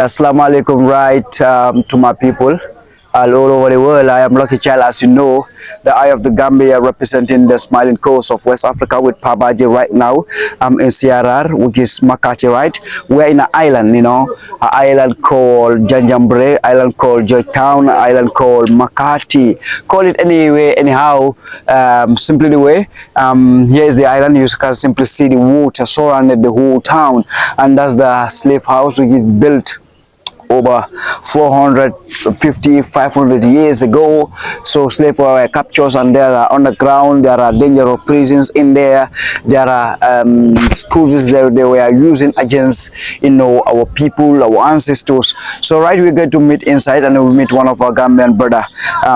Assalamu alaikum, right, to my people all over the world. I am Lucky Child, as you know, the eye of the Gambia, representing the smiling coast of West Africa with Pabaji right now. I'm in CRR, which is Makati, right? We're in an island, an island called Janjanbureh, island called Joytown, island called Makati. Call it anyway, anyhow, simply the way. Here is the island. You can simply see the water surrounded the whole town, and that's the slave house, which is built over 450, 500 years ago. So slaves were captured, and there are underground, there are dangerous prisons in there, there are schools that they were using against, our people, our ancestors. So right, we're going to meet inside, and we'll meet one of our Gambian brother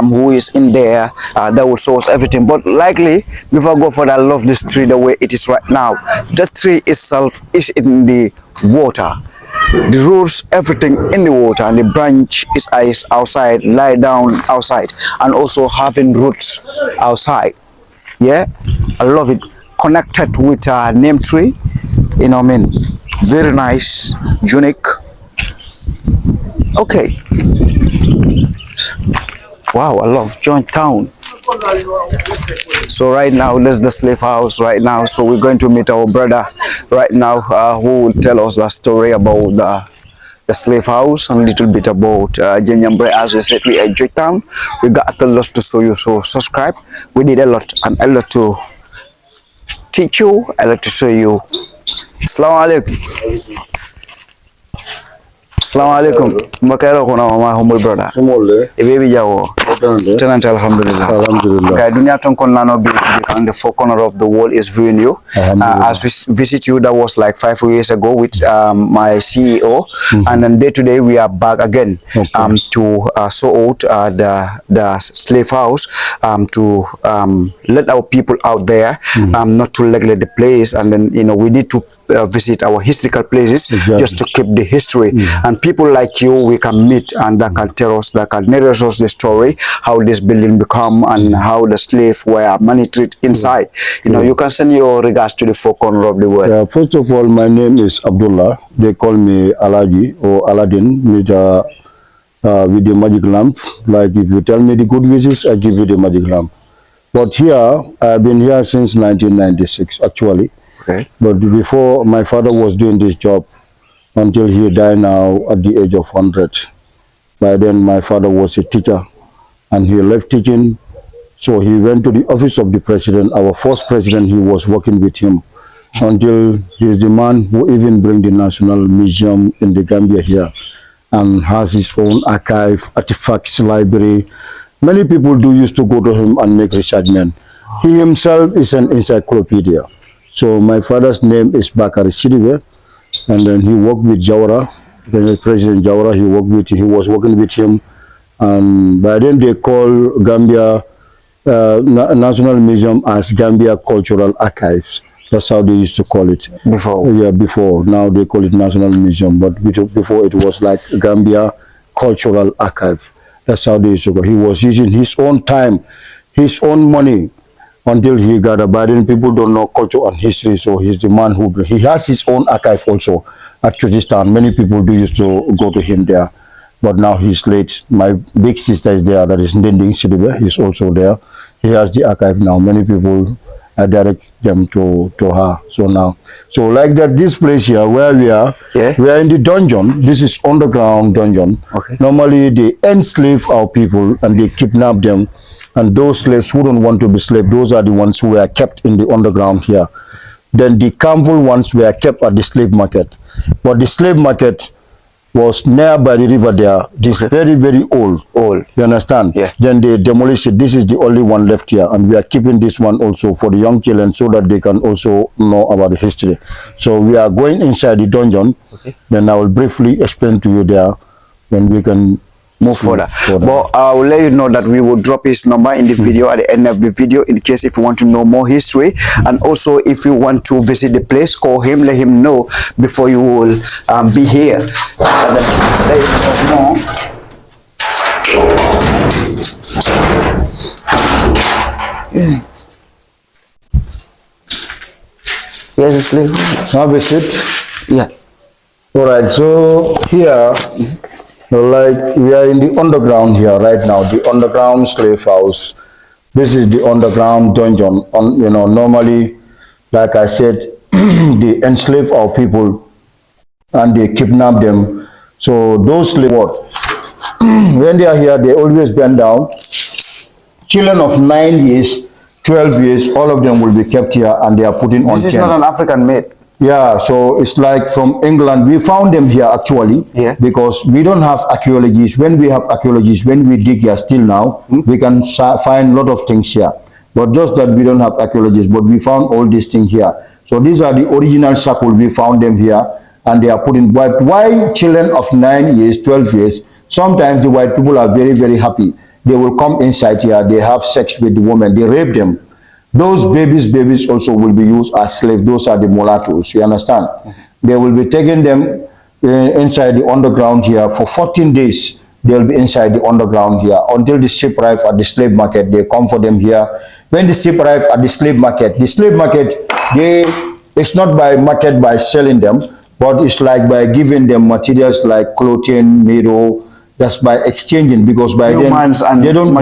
who is in there that will show us everything. But likely, before I go further, I love this tree the way it is right now. The tree itself is in the water. The roots, everything in the water, and the branch is outside, lie down outside, and also having roots outside. Yeah, I love it. Connected with a name tree, very nice, unique. Okay. Wow, I love Joytown. So right now, this is the slave house right now. So we're going to meet our brother right now who will tell us the story about the slave house and a little bit about Janjanbureh. As we said, we are Joytown. We got a lot to show you, so subscribe. We did a lot and a lot to teach you, a lot to show you. Assalamu alaikum. Assalamu alaikum. Mbakaro kuna my humble brother. Humble. Baby jawo. Tenant alhamdulillah. Alhamdulillah. Okay, dunia ton nano be on the four corner of the world is viewing you. As we visit you, that was like 5 years ago with my CEO, and then day to day we are back again to sort out the slave house to let our people out there not to neglect the place, and then we need to visit our historical places just to keep the history, and people like you we can meet and that can tell us, that can narrate us the story how this building become and how the slaves were managed inside. You can send your regards to the four corner of the world. First of all, my name is Abdullah. They call me Alaji or Aladdin with the magic lamp. Like if you tell me the good wishes, I give you the magic lamp. But here I've been here since 1996 actually. Okay. But before, my father was doing this job until he died now at the age of 100. By then, my father was a teacher, and he left teaching. So he went to the office of the president, our first president. He was working with him until he is the man who even bring the National Museum in the Gambia here and has his own archive, artifacts, library. Many people do used to go to him and make research. He himself is an encyclopedia. So my father's name is Bakari Sidibe, and then he worked with Jawara, President Jawara. He was working with him, and by then they call Gambia National Museum as Gambia Cultural Archives. That's how they used to call it Before. Yeah, before. Now they call it National Museum, but before it was like Gambia Cultural Archive. That's how they used to go. He was using his own time, his own money, until he got a burden. People don't know culture and history, so he's the man who he has his own archive also at Chujistan. Many people do used to go to him there, but now he's late. My big sister is there, that is Ndending Sidibe. He's also there. He has the archive now. Many people direct them to her. So like that, this place here where we are, we are in the dungeon. This is underground dungeon. Okay. Normally they enslave our people and they kidnap them. And those slaves who don't want to be slaves, those are the ones who were kept in the underground here. Then the Camful ones were kept at the slave market. But the slave market was nearby the river there. This very, very old. You understand? Yeah. Then they demolished it. This is the only one left here. And we are keeping this one also for the young children so that they can also know about the history. So we are going inside the dungeon. Okay. Then I will briefly explain to you there when we can move further. But I will let you know that we will drop his number in the video at the end of the video in case if you want to know more history, and also if you want to visit the place, call him, let him know before you will be here. Let him know. Here's a slave. Have a seat. Yeah. All right, so here, like we are in the underground here right now, the underground slave house. This is the underground dungeon. Normally, like I said, they enslave our people and they kidnap them. So those slave, when they are here, they always bend down. Children of 9 years, 12 years, all of them will be kept here and they are put in on This is not an African made. Yeah, so it's like from England. We found them here actually, because we don't have archaeologists. When we have archaeologists, when we dig here still now, we can find a lot of things here. But just that we don't have archaeologists, but we found all these things here. So these are the original circle. We found them here and they are put in. But why children of 9 years, 12 years, sometimes the white people are very, very happy. They will come inside here, they have sex with the woman, they rape them. Those babies also will be used as slaves. Those are the mulattoes, you understand? They will be taking them inside the underground here for 14 days. They'll be inside the underground here until the ship arrive at the slave market. They come for them here. When the ship arrive at the slave market, it's not by market by selling them, but it's like by giving them materials like clothing, mirror. That's by exchanging, because by then they don't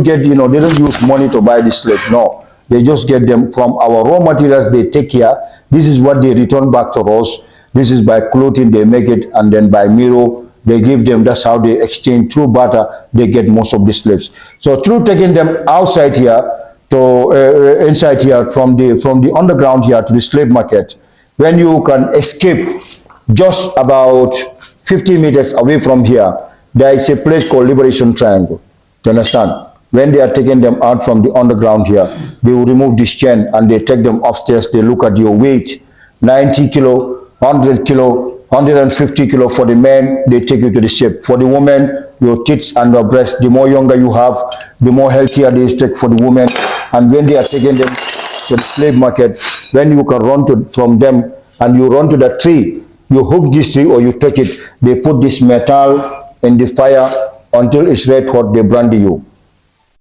get, they don't use money to buy the slave. No. They just get them from our raw materials they take here. This is what they return back to us. This is by clothing they make it, and then by mirror they give them. That's how they exchange. Through barter they get most of the slaves. So through taking them outside here to inside here from the underground here to the slave market, when you can escape just about 50 meters away from here, there is a place called Liberation Triangle. You understand? When they are taking them out from the underground here, they will remove this chain and they take them upstairs. They look at your weight, 90 kilo, 100 kilo, 150 kilo for the men. They take you to the ship. For the women, your tits and your breasts, the more younger you have, the more healthier they take for the women. And when they are taking them to the slave market, when you can run from them and you run to the tree, you hook this tree or you touch it, they put this metal in the fire until it's red hot. They brandy you.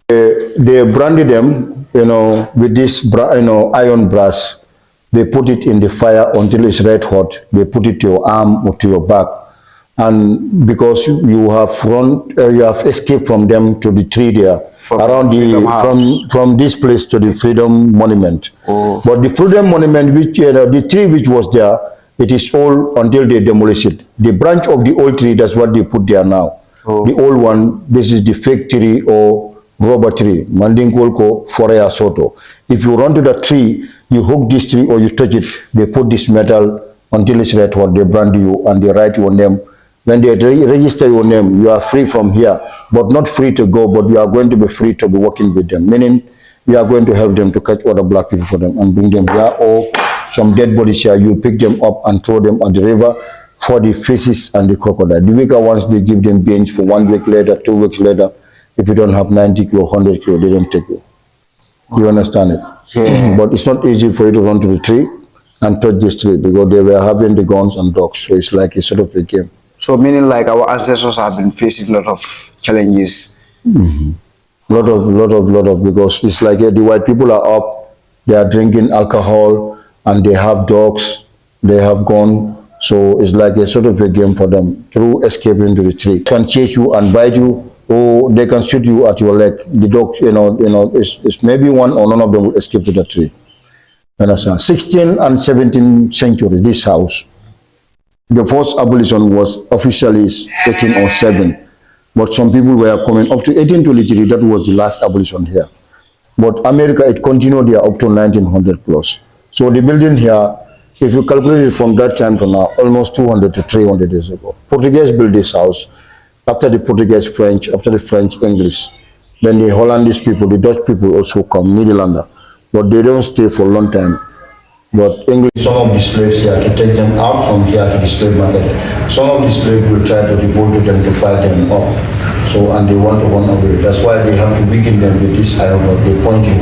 They brandy them, with this, iron brass. They put it in the fire until it's red hot. They put it to your arm or to your back. And because you have escaped from them to the tree there, from this place to the Freedom Monument. Oh. But the Freedom Monument, which the tree which was there, it is old until they demolish it. The branch of the old tree, that's what they put there now. Oh. The old one, this is the fake tree or rubber tree, Mandinkolko Forea Soto. If you run to the tree, you hook this tree or you touch it, they put this metal until it's red hot, they brand you and they write your name. When they register your name, you are free from here, but not free to go, but you are going to be free to be working with them, meaning you are going to help them to catch other black people for them and bring them here, or some dead bodies here, you pick them up and throw them at the river for the fishes and the crocodile. The weaker ones, they give them beans for 1 week later, 2 weeks later. If you don't have 90 kilo, 100 kilo, they don't take you. You understand it? Yeah. But it's not easy for you to run to the tree and touch this tree because they were having the guns and dogs. So it's like a sort of a game. So meaning like our ancestors have been facing a lot of challenges. Lot of, because it's like the white people are up, they are drinking alcohol and they have dogs, they have guns. So it's like a sort of a game for them through escaping to the tree. Can chase you and bite you, or they can shoot you at your leg. The dog, it's maybe one or none of them will escape to the tree. You understand? 16th and 17th century, this house, the first abolition was officially 1807. But some people were coming up to 1823, that was the last abolition here. But America, it continued here up to 1900 plus. So the building here, if you calculate it from that time to now, almost 200 to 300 years ago. Portuguese built this house. After the Portuguese, French, after the French, English. Then the Hollandish people, the Dutch people also come, Netherlander. But they don't stay for a long time. But English, some of the slaves here, to take them out from here to the slave market. Some of the slaves will try to revolt to them to fight them up. So, and they want to run away. That's why they have to weaken them with this iron rod. They punch you.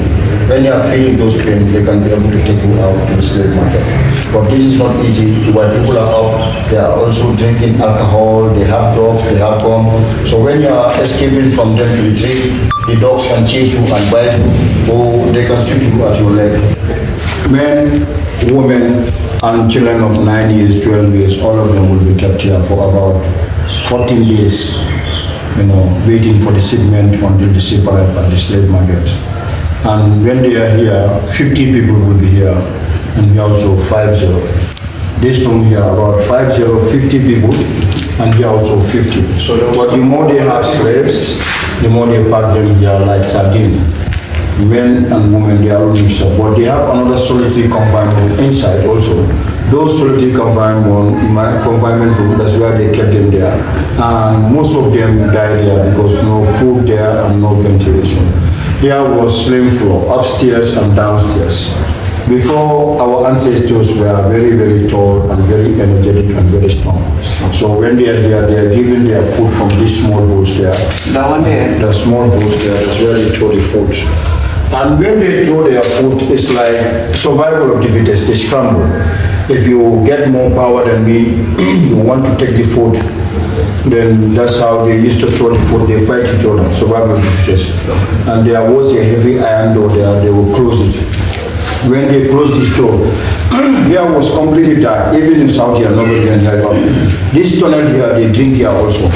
When you are feeling those pain, they can be able to take you out to the slave market. But this is not easy. The white people are out. They are also drinking alcohol. They have dogs. They have guns. So when you are escaping from them to the tree, the dogs can chase you and bite you, or they can shoot you at your leg. Men, women, And children of 9 years, 12 years, all of them will be kept here for about 14 days, waiting for the shipment until the ship arrives at the slave market. And when they are here, 50 people will be here, and we also 50. This room here, about 50 people, and here also 50. So but the more they have slaves, the more they pack them here like sardines. Men and women, they are all mixed up. But they have another solitary confinement inside also. Those solitary confinement room, that's where they kept them there. And most of them died there because no food there and no ventilation. There was slave floor, upstairs and downstairs. Before, our ancestors were very, very tall and very energetic and very strong. So when they are here, they are given their food from these small bowls there. That one there? The small bowls there, that's where they throw the food. And when they throw their food, it's like survival of the fittest, they scramble. If you get more power than me, you want to take the food, then that's how they used to throw the food. They fight each other, survival of the fittest. And there was a heavy iron door there, they will close it. When they closed this door, here was completely dark. Even in South here, nobody can help out. This tunnel here, they drink here also.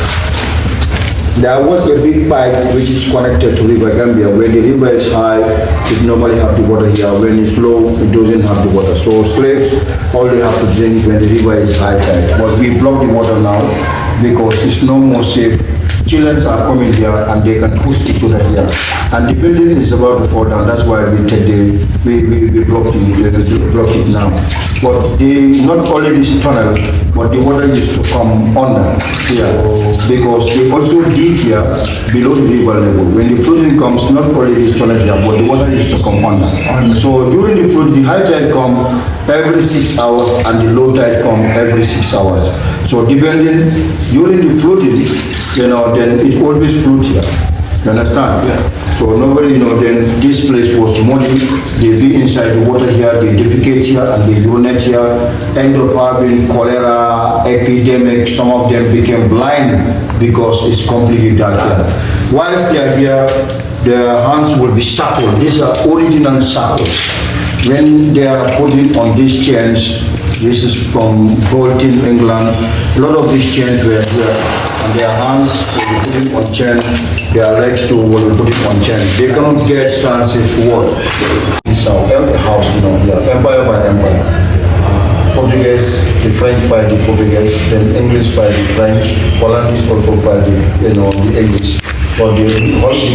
There was a big pipe which is connected to River Gambia. When the river is high, it normally have the water here. When it's low, it doesn't have the water. So slaves only have to drink when the river is high tide. But we block the water now because it's no more safe. Children are coming here and they can push each other here. And the building is about to fall down. That's why we take we block it now. But not only this tunnel, but the water used to come under here because they also dig here below the river level. When the flooding comes, not only this tunnel here, but the water used to come under. So during the flood, the high tide come every 6 hours and the low tide come every 6 hours. So depending during the flooding, then it always float here. You understand? Yeah. So nobody, then this place was muddy. They be inside the water here, they defecate here and they urinate here, end up having cholera epidemic. Some of them became blind because it's completely dark here. Whilst they are here, their hands will be shackled. These are original shackles. When they are putting on these chains, this is from Bolton, England. A lot of these chains were here, and their hands will be putting on chains, their legs too will be putting on chains. They cannot get chances for what? This is our house, here, empire by empire. Portuguese, the French fight the Portuguese, then English fight the French, Hollandese also fight the English. But the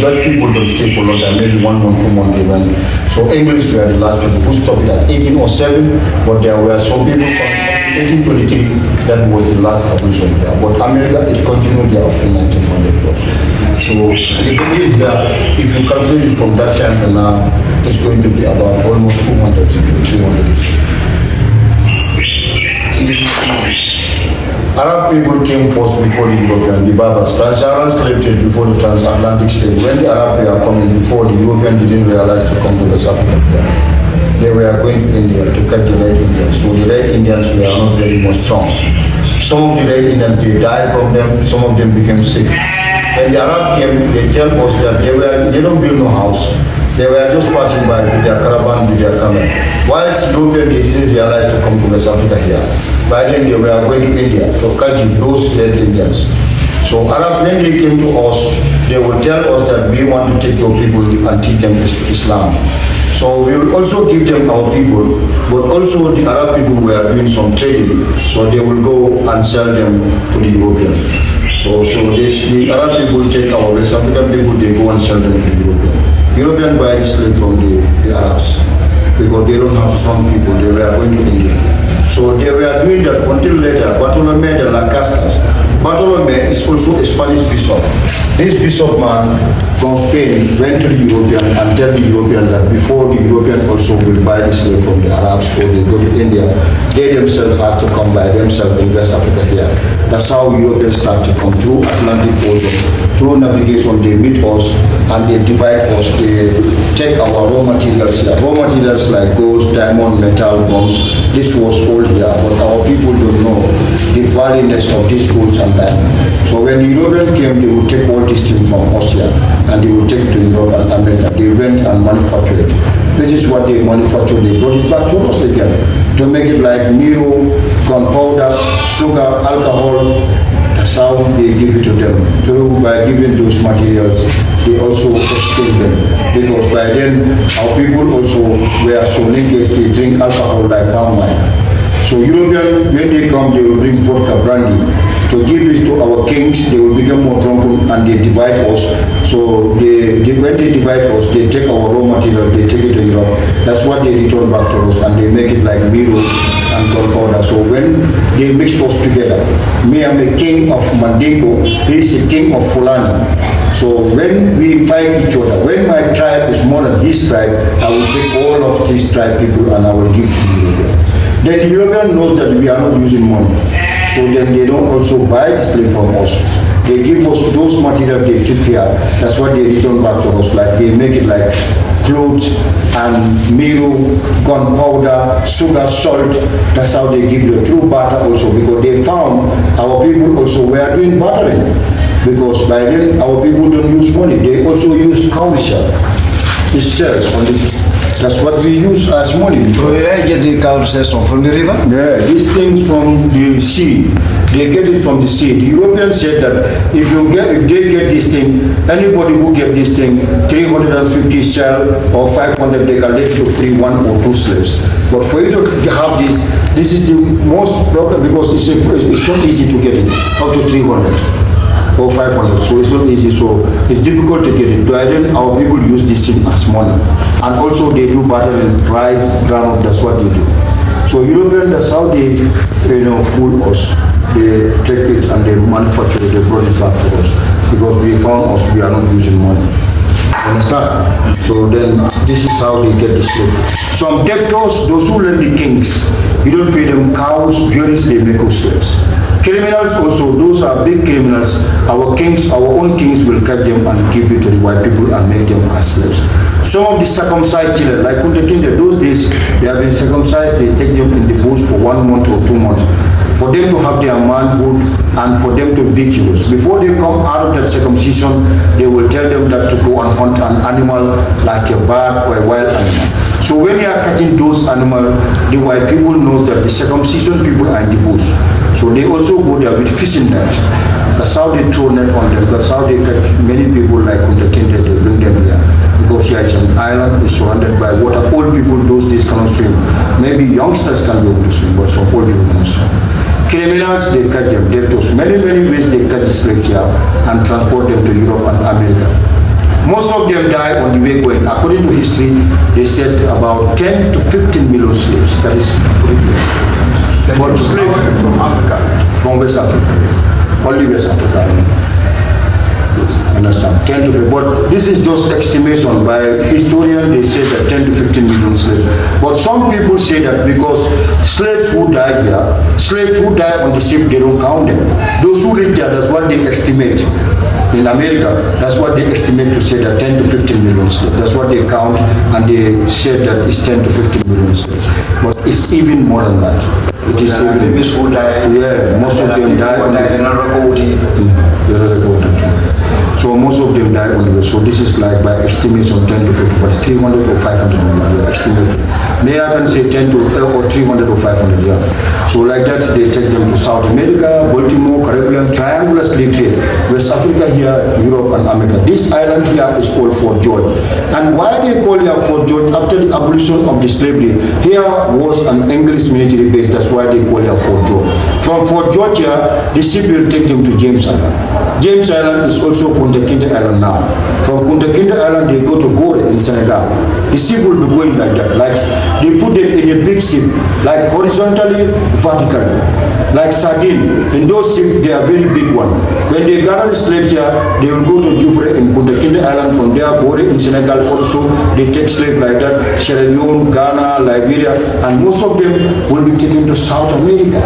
Dutch people don't stay for long time, maybe 1 month, 2 months even. So English were the last people who stopped it at 1807, but there were some people from 1823, that was the last abolition there. But America, it continued there up to 1900 plus. So you believe that if you calculate it from that time to now, it's going to be about almost 200 to 300. Arab people came first before the European, the Berbers. Trans-Saharan slave trade before the transatlantic slave. When the Arab were coming before, the European didn't realize to come to West Africa. They were going to India to catch the Red Indians. So the Red Indians were not very much strong. Some of the Red Indians, they died from them, some of them became sick. When the Arab came, they tell us that they don't build no house. They were just passing by with their caravan, with their camel. Whilst Europeans, they didn't realize to come to West Africa here. By then they were going to India to catch those Red Indians. So Arab, when they came to us, they would tell us that we want to take your people and teach them Islam. So we will also give them our people, but also the Arab people were doing some trading. So they will go and sell them to the European. So the Arab people take our West African people, they go and sell them to the European. European buy the slave from the Arabs because they don't have strong people, they were going to India. So they were doing that until later, Bartolome de Lancasters. Bartolome is also a Spanish bishop. This bishop man from Spain went to the European and tell the European that before the European also will buy the slave from the Arabs or they go to India, they themselves has to come by themselves in West Africa here. That's how Europeans start to come through Atlantic Ocean. Through navigation, they meet us and they divide us. They take our raw materials here. Raw materials like gold, diamond, metal, bombs. This was old here, but our people don't know the valueness of these goods and diamonds. So when the European came, they would take all these things from us here and they would take it to Europe and America. They went and manufactured it. This is what they manufactured. They brought it back to us again to make it like Miro, gunpowder, sugar, alcohol. That's how they give it to them. So by giving those materials, they also exchange them. Because by then, our people also were so linked, they drink alcohol like palm wine. So Europeans, when they come, they will bring vodka, brandy. To give it to our kings, they will become more drunken and they divide us. So when they divide us, they take our raw material, they take it to Europe. That's what they return back to us, and they make it like Miro and gunpowder. So when they mix us together, me, I'm a king of Mandingo, he is a king of Fulani. So when we fight each other, when my tribe is more than his tribe, I will take all of these tribe people and I will give to the European. Then the European knows that we are not using money. So then they don't also buy the slave from us. They give us those materials they took here. That's what they return back to us. Like they make it like clothes and Miro, gunpowder, sugar, salt. That's how they give you a true barter also, because they found our people also were doing bartering. Because by then our people don't use money. They also use cow shell. It sells on the. That's what we use as money. So where get the cow cells from the river? Yeah, these things from the sea. They get it from the sea. The Europeans said that if they get this thing, anybody who get this thing, 350 shell or 500, they can let you free 1 or 2 slaves. But for you to have this is the most problem, because it's not easy to get it up to 300. Or 500, so it's not easy, so it's difficult to get it. But then our people use this thing as money. And also they do butter and rice, ground, that's what they do. So European, that's how they, fool us. They take it and they manufacture it, they brought it back to us. Because we found us, we are not using money. Understand? So then this is how they get the slave. Some debtors, those who lend the kings, you don't pay them cows, jewelries, they make us slaves. Criminals also, those are big criminals. Our kings, our own kings will catch them and give it to the white people and make them as slaves. Some of the circumcised children, like Kunta Kinde, those days, they have been circumcised, they take them in the bush for 1 month or 2 months, for them to have their manhood and for them to be heroes. Before they come out of that circumcision, they will tell them that to go and hunt an animal like a bird or a wild animal. So when they are catching those animals, the white people know that the circumcision people are in the bush. So they also go there with fishing net. That's how they throw net on them. That's how they catch many people like Kunta Kinte, they bring them here. Because here is an island, it's surrounded by water. Old people those days cannot swim. Maybe youngsters can be able to swim, but some old people cannot swim. Criminals, they catch them, debtors. Many ways they catch the slaves here and transport them to Europe and America. Most of them die on the way going. According to history, they said about 10 to 15 million slaves. That is according to history. But slaves from Africa? From West Africa. Only West Africa. Understand? 10 to 15. But this is just estimation by historians. They say that 10 to 15 million slaves. But some people say that because slaves who die here, slaves who die on the ship, they don't count them. Those who reach there, that's what they estimate. In America, that's what they estimate to say that 10 to 15 million slaves. That's what they count, and they said that it's 10 to 15 million slaves. But it's even more than that. It is even. Who died? Yeah, most of them died. So most of them died on the way. So this is like by estimation 10 to 50, but it's 300 or 500 million estimate. May I can say 10 to or 300 or 500, yeah. So like that, they take them to South America, Baltimore, Caribbean, triangular slave trade, West Africa here, Europe and America. This island here is called Fort George. And why they call it Fort George? After the abolition of the slavery, here was an English military base. That's why they call it Fort George. From Fort George here, the ship will take them to James Island. James Island is also Kunta Kinte Island now. From Kunta Kinte Island, they go to Gore in Senegal. The ship will be going like that. Like they put them in a big ship, like horizontally, vertically, like sardine. In those ships, they are very big one. When they gather the slaves here, they will go to Jufre in Kunta Kinte Island. From there, Gore in Senegal also, they take slaves like that. Sierra Leone, Ghana, Liberia, and most of them will be taken to South America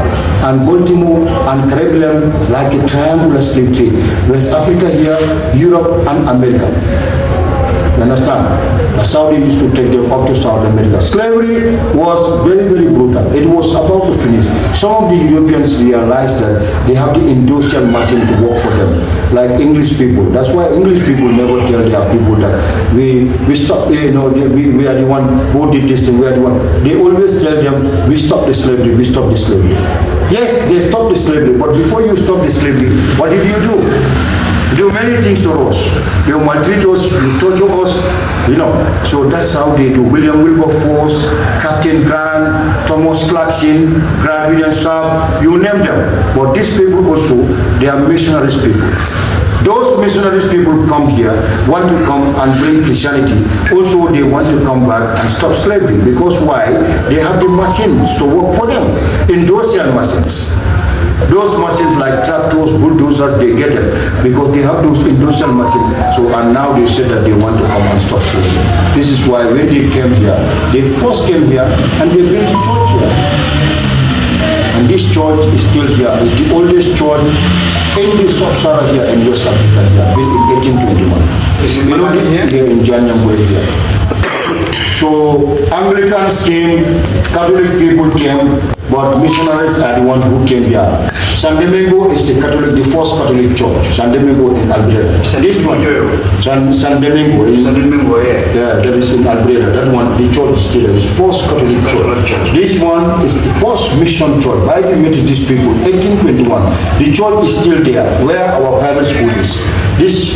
and Baltimore and Caribbean, like a triangular slave trade. West Africa here, Europe and America. You understand? That's how they used to take them up to South America. Slavery was very brutal. It was about to finish. Some of the Europeans realized that they have the industrial machine to work for them. like English people. That's why English people never tell their people that we stop, we are the one who did this thing, we are the one. They always tell them, we stop the slavery, we stop the slavery. Yes, they stop the slavery, but before you stop the slavery, what did you do? You do many things to us. You maltreat us, you torture us, So that's how they do. William Wilberforce, Captain Grant, Thomas Clarkson, Grant William Saab, you name them. But these people also, they are missionaries people. Those missionaries people come here, want to come and bring Christianity. Also, they want to come back and stop slavery. Because why? They have the machines to work for them. Industrial machines. Those machines like tractors, bulldozers, they get them because they have those industrial machines. So, and now they say that they want to come and stop slavery. This is why when they came here, they first came here and they built a church here. And this church is still here. It's the oldest church in the sub-Sahara here in West Africa here, built in 1821. Is it here in Janjanbureh here. So Anglicans came, Catholic people came, but missionaries are the one who came here. San Domingo is the first Catholic church. San Domingo in Alberta. This one, San Domingo. San Domingo, yeah. Yeah, that is in Alberta. That one, the church is still there. It's first Catholic church. This one is the first mission church. Why did we meet these people? 1821. The church is still there, where our private school is. This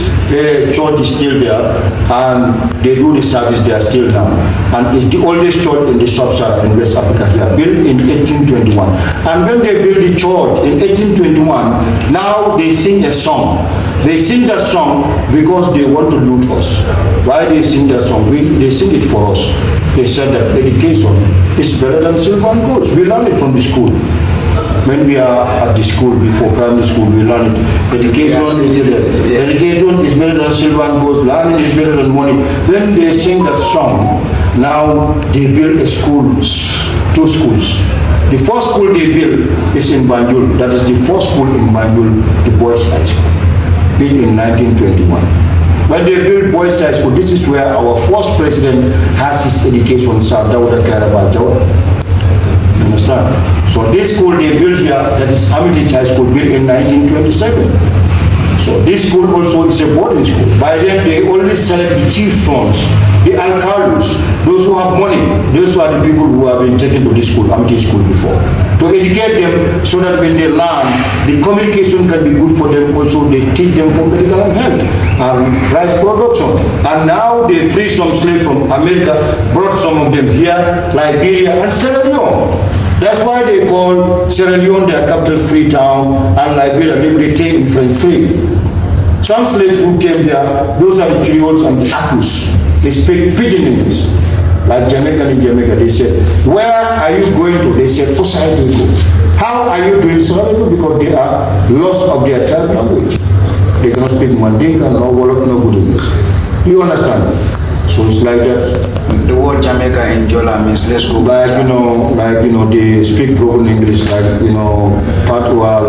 church is still there, and they do the service there still now. And it's the oldest church in the sub-Sahara in West Africa here, built in 1821. And when they built the church in 1821, now they sing a song. They sing that song because they want to loot us. Why they sing that song? They sing it for us. They said that education is better than silver and gold. We learn it from the school. When we are at the school, before primary school, we learn it. Education is better than silver and gold. Learning is better than money. When they sing that song, now they build a school, 2 schools. The first school they built is in Banjul. That is the first school in Banjul, the Boys High School, built in 1921. When they built Boys High School, this is where our first president has his education, Sir Dawda Kairaba Jawad. Understand? So this school they built here, that is Hermitage High School, built in 1927. So this school also is a boarding school. By then they only select the chief sons, the alcalos, those who have money. Those are the people who have been taken to this school, Hermitage School before. To educate them so that when they learn, the communication can be good for them. Also they teach them for medical and health and rice production. And now they free some slaves from America, brought some of them here, Liberia and Sierra Leone. That's why they call Sierra Leone their capital Freetown and Liberia Liberté in French free. Some slaves who came here, those are the Creoles and the Akus. They speak pidgin English. Like Jamaica in Jamaica, they said, where are you going to? They said, Osai they go. How are you doing so? Because they are lost of their tribe language. They cannot speak Mandinka, no Wolof, no good English. You understand? So it's like that. The word Jamaica in Jola means let's go. They speak broken English, Patois,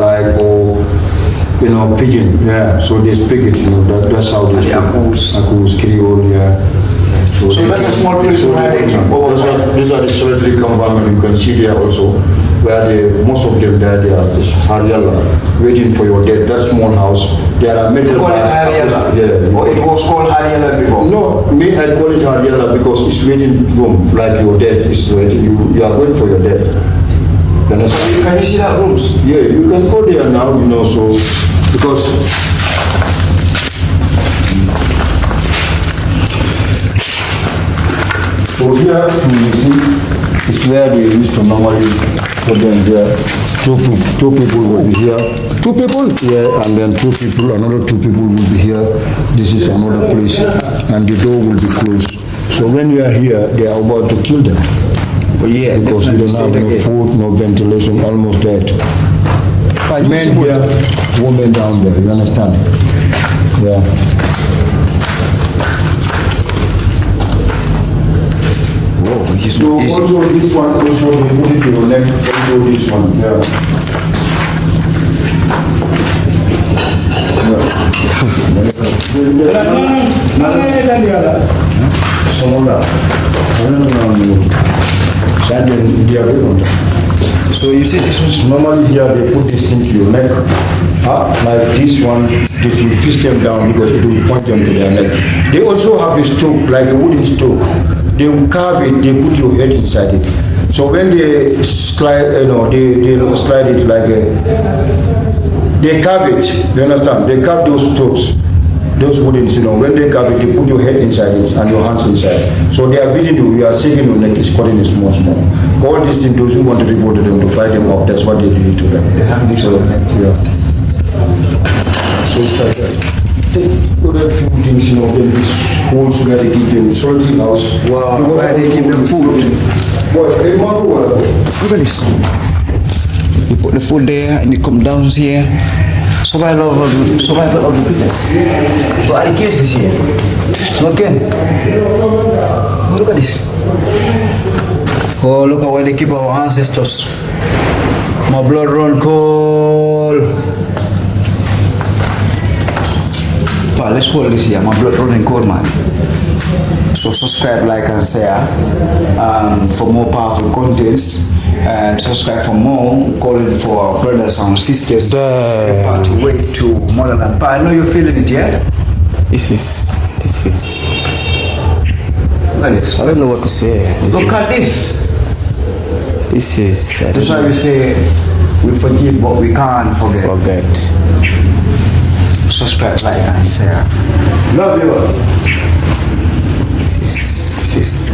pidgin, yeah. So they speak it, that's how they speak. Akus, Creole, yeah. So that's a small place to hide. These are the solitary compartment you can see there also, where most of them there, they are this Hariala, waiting for your death. That small house, there are metal bars. Yeah. Or it was called Hariala before? No, I call it Hariala because it's waiting room, like your death is waiting. You are going for your death. So can you see that rooms? Yeah, you can go there now, so because so here you see is where they used to normally put them there. Two people will be here. 2 people? Yeah, and then 2 people, another 2 people will be here. This is another place, and the door will be closed. So when you are here, they are about to kill them. Yeah, because we don't have no food, no ventilation, almost dead. Men here, women down there, you understand? Yeah. So also this one, also we put it to your left, also this one, yeah. So you see this one? Normally here they put this into your neck. Like this one, if you twist them down because it will point them to their neck. They also have a stroke, like a wooden stroke. They will carve it, they put your head inside it. So when they slide, they slide it like they carve it, you understand? They carve those strokes, those wooden, when they carve it, they put your head inside it and your hands inside. So they are beating you are shaking your neck, it's cutting it small. All these things, those who want to revolt them to fight them up, that's what they do to them. They have this on neck. Yeah. So it's like take other few things, then these holes where they keep them, salty house. Wow, where they keep the food. Look at this. You put the food there and it comes down here. Survival of the fittest. So are the cases here. Okay. Look at this. Oh, look at where they keep our ancestors. My blood run cold. Well, let's hold this here. My blood running cold, man. So subscribe, like, and share for more powerful contents. And subscribe for more. Calling for our brothers and sisters. Prepare to wait to motherland. But I know you're feeling it, yeah? This is. Look at this. I don't know what to say. Look at this. This is. That's why we say we forgive, but we can't forget. Subscribe, like, and share. Love you all. This is